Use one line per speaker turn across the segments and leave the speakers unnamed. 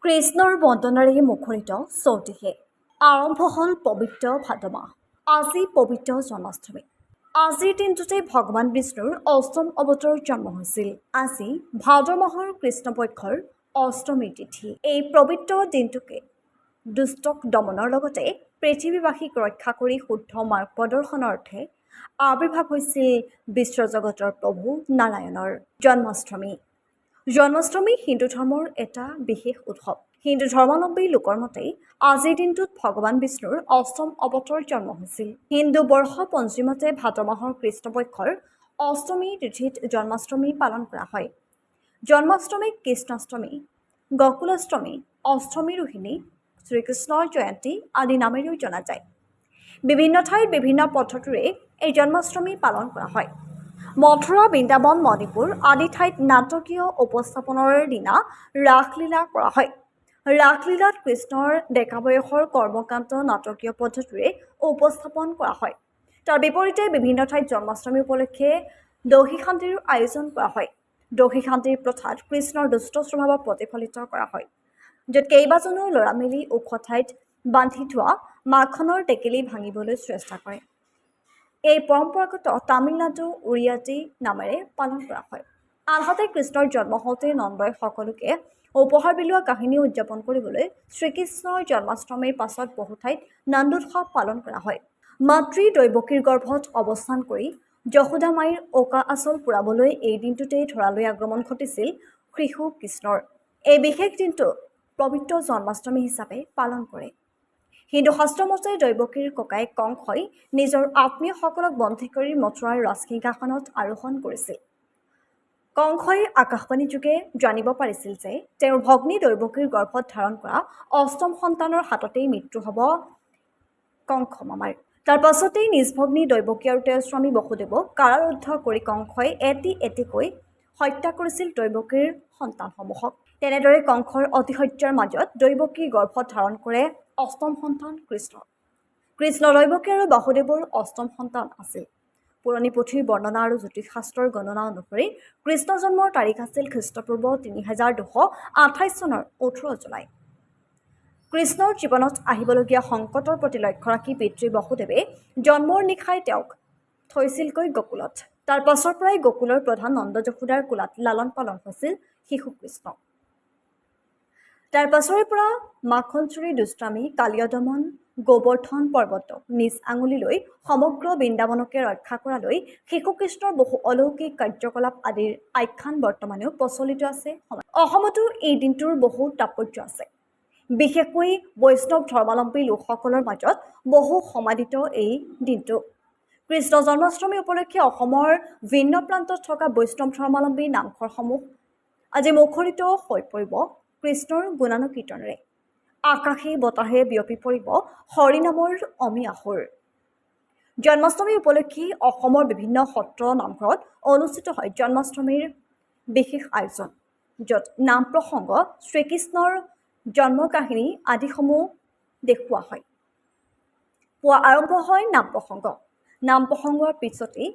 কৃষ্ণৰ বন্দনাৰে মুখৰিত চৌদিশে আৰম্ভ হ'ল পবিত্ৰ ভাদ মাহ। আজি পবিত্ৰ জন্মাষ্টমী। আজিৰ দিনটোতে ভগৱান বিষ্ণুৰ অষ্টম অৱতাৰৰ জন্ম হৈছিল। আজি ভাদ মাহৰ কৃষ্ণপক্ষৰ অষ্টমীৰ তিথি। এই পবিত্ৰ দিনটোকে দুষ্টক দমনৰ লগতে পৃথিৱীবাসীক ৰক্ষা কৰি শুদ্ধ মাৰ্গ প্ৰদৰ্শনৰ অৰ্থে আৱিৰ্ভাৱ হৈছিল বিশ্বজগতৰ প্ৰভু নাৰায়ণৰ। জন্মাষ্টমী হিন্দু ধৰ্মৰ এটা বিশেষ উৎসৱ। হিন্দু ধৰ্মাৱলম্বী লোকৰ মতে আজিৰ দিনটোত ভগৱান বিষ্ণুৰ অষ্টম অৱতাৰ জন্ম হৈছিল। হিন্দু বৰ্ষ পঞ্জিমতে ভাদ মাহৰ কৃষ্ণপক্ষৰ অষ্টমী তিথিত জন্মাষ্টমী পালন কৰা হয়। জন্মাষ্টমীক কৃষ্ণাষ্টমী, গকুলাষ্টমী, অষ্টমী ৰোহিণী, শ্ৰীকৃষ্ণৰ জয়ন্তী আদি নামেৰেও জনা যায়। বিভিন্ন ঠাইত বিভিন্ন পদ্ধতিৰে এই জন্মাষ্টমী পালন কৰা হয়। মথুৰা, বৃন্দাবন, মণিপুৰ আদি ঠাইত নাটকীয় উপস্থাপনৰ দিনা ৰাসলীলা কৰা হয়। ৰাসলীলাত কৃষ্ণৰ ডেকা বয়সৰ কৰ্মকাণ্ড নাটকীয় পদ্ধতিৰে উপস্থাপন কৰা হয়। তাৰ বিপৰীতে বিভিন্ন ঠাইত জন্মাষ্টমী উপলক্ষে দহি শান্তিৰ আয়োজন কৰা হয়। দহি শান্তিৰ প্ৰথাত কৃষ্ণৰ দুষ্ট স্বভাৱক প্ৰতিফলিত কৰা হয়, য'ত কেইবাজনো ল'ৰা মিলি ওখ ঠাইত বান্ধি থোৱা মাখনৰ টেকেলি ভাঙিবলৈ চেষ্টা কৰে। এই পৰম্পৰাগত তামিলনাডু উৰিয়াটি নামেৰে পালন কৰা হয়। আনহাতে কৃষ্ণৰ জন্ম হওঁতে নন্দই সকলোকে উপহাৰ বিলোৱা কাহিনী উদযাপন কৰিবলৈ শ্ৰীকৃষ্ণৰ জন্মাষ্টমীৰ পাছত বহু ঠাইত নন্দোৎসৱ পালন কৰা হয়। মাতৃ দৈৱকীৰ গৰ্ভত অৱস্থান কৰি যশোদা মাইৰ ওকা আঁচল পুৰাবলৈ এই দিনটোতেই ধৰালৈ আগমন ঘটিছিল শিশু কৃষ্ণৰ। এই বিশেষ দিনটো পবিত্ৰ জন্মাষ্টমী হিচাপে পালন কৰে। হিন্দু শাস্ত্ৰমতে দৈৱকীৰ ককায়েক কংসই নিজৰ আত্মীয়সকলক বন্দী কৰি মথুৰাৰ ৰাজসিংহাসনত আৰোহণ কৰিছিল। কংসই আকাশবাণী যোগে জানিব পাৰিছিল যে তেওঁৰ ভগ্নী দৈৱকীৰ গৰ্ভত ধাৰণ কৰা অষ্টম সন্তানৰ হাততেই মৃত্যু হ'ব কংস মামাৰ। তাৰ পাছতেই নিজ ভগ্নী দৈৱকী আৰু তেওঁৰ স্বামী বসুদেৱক কাৰাৰুদ্ধ কৰি কংসই এটি এটিকৈ হত্যা কৰিছিল দৈৱকীৰ সন্তানসমূহক। তেনেদৰে কংসৰ অতিশয্যাৰ মাজত দৈৱকীৰ গৰ্ভত ধাৰণ কৰে অষ্টম সন্তান কৃষ্ণ। দৈৱকী আৰু বাসুদেৱৰ অষ্টম সন্তান আছিল। পুৰণি পুথিৰ বৰ্ণনা আৰু জ্যোতিষশাস্ত্ৰৰ গণনা অনুসৰি কৃষ্ণ জন্মৰ তাৰিখ আছিল খ্ৰীষ্টপূৰ্ব ৩২২৮ চনৰ ১৮ জুলাই। কৃষ্ণৰ জীৱনত আহিবলগীয়া সংকটৰ প্ৰতি লক্ষ্য ৰাখি পিতৃ বসুদেৱে জন্মৰ নিশাই তেওঁক থৈছিলগৈ গকুলত। তাৰ পাছৰ পৰাই গকুলৰ প্ৰধান নন্দ যশোদাৰ কোলাত লালন পালন হৈছিল শিশু কৃষ্ণ। তাৰ পাছৰে পৰা মাখন চুৰি দুষ্টামী, কালিয় দমন, গোবৰ্ধন পৰ্বতক নিজ আঙুলিলৈ সমগ্ৰ বৃন্দাবনকে ৰক্ষা কৰালৈ শিশু কৃষ্ণৰ বহু অলৌকিক কাৰ্যকলাপ আদিৰ আখ্যান বৰ্তমানেও প্ৰচলিত আছে। অসমতো এই দিনটোৰ বহু তাৎপৰ্য আছে। বিশেষকৈ বৈষ্ণৱ ধৰ্মাৱলম্বী লোকসকলৰ মাজত বহু সমাদিত এই দিনটো। কৃষ্ণ জন্মাষ্টমী উপলক্ষে অসমৰ ভিন্ন প্ৰান্তত থকা বৈষ্ণৱ ধৰ্মাৱলম্বী নামঘৰসমূহ আজি মুখৰিত হৈ পৰিব কৃষ্ণৰ গুণানুকীৰ্তনেৰে। আকাশে বতাহে বিয়পি পৰিব হৰিনামৰ অমি আখৰ। জন্মাষ্টমী উপলক্ষে অসমৰ বিভিন্ন সত্ৰ নামঘৰত অনুষ্ঠিত হয় জন্মাষ্টমীৰ বিশেষ আয়োজন, য'ত নাম প্ৰসংগ, শ্ৰীকৃষ্ণৰ জন্মৰ কাহিনী আদিসমূহ দেখুওৱা হয়। পুৱা আৰম্ভ হয় নাম প্ৰসংগৰ পিছতেই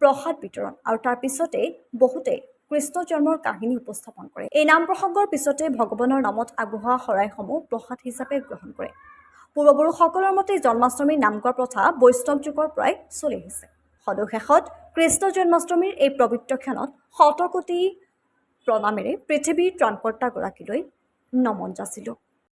প্ৰসাদ বিতৰণ আৰু তাৰ পিছতে বহুতে কৃষ্ণ জন্মৰ কাহিনী উপস্থাপন কৰে। এই নাম প্ৰসংগৰ পিছতে ভগৱানৰ নামত আগবঢ়োৱা শৰাইসমূহ প্ৰসাদ হিচাপে গ্ৰহণ কৰে। পূৰ্বপুৰুষসকলৰ মতে জন্মাষ্টমীৰ নাম গোৱা প্ৰথা বৈষ্ণৱ যুগৰ পৰাই চলি আহিছে। সদুশেষত কৃষ্ণ জন্মাষ্টমীৰ এই পবিত্ৰ ক্ষণত শতকোটি প্ৰণামেৰে পৃথিৱীৰ ত্ৰাণকৰ্তাগৰাকীলৈ নমন যাচিলোঁ।